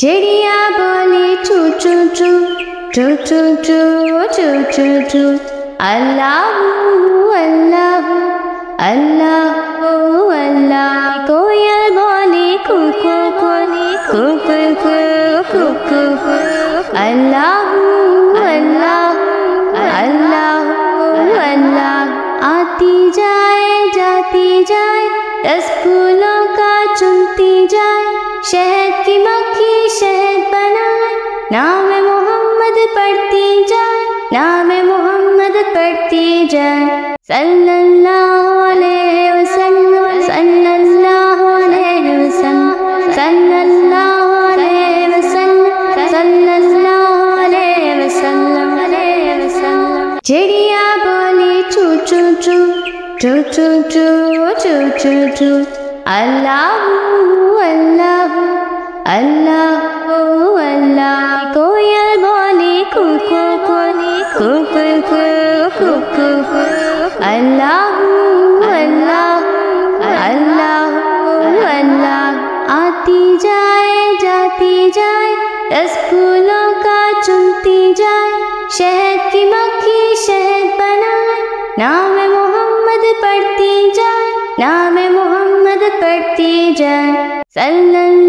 चिड़िया बोली चू चू चू चू चू चू चू चू चू। अल्लाह अल्लाह अल्लाह अल्लाह। कोयल बोली कू कू कू कू कू कू कू कू। अल्लाह अल्लाह अल्लाह अल्लाह। आती जाए जाती जाए रस फूलों का चुनती जाए। शहद की मक्खी शहद बनाए। नाम मोहम्मद पढ़ती जाए नाम मोहम्मद पढ़ती जाए। सल्लल्लाहु अलैहि वसल्लम सल्लल्लाहु अलैहि वसल्लम सल्लल्लाहु अलैहि वसल्लम सल्लल्लाहु अलैहि वसल्लम। चिड़िया बोली चू चू चू चू चू चू चू चू चू। अल्लाह अल्लाह अल्लाह अल्लाह। कोयल बोली कू कू कू कू कू कू कू कू। अल्लाह अल्लाह अल्लाह अल्लाह। आती जाए जाती जाए रस फूलों का चुनती जाए। शहद की मक्खी शहद बनाए। नाम मोहम्मद पढ़ती जाए नाम मोहम्मद पढ़ती जाए। सल्लल्लाहु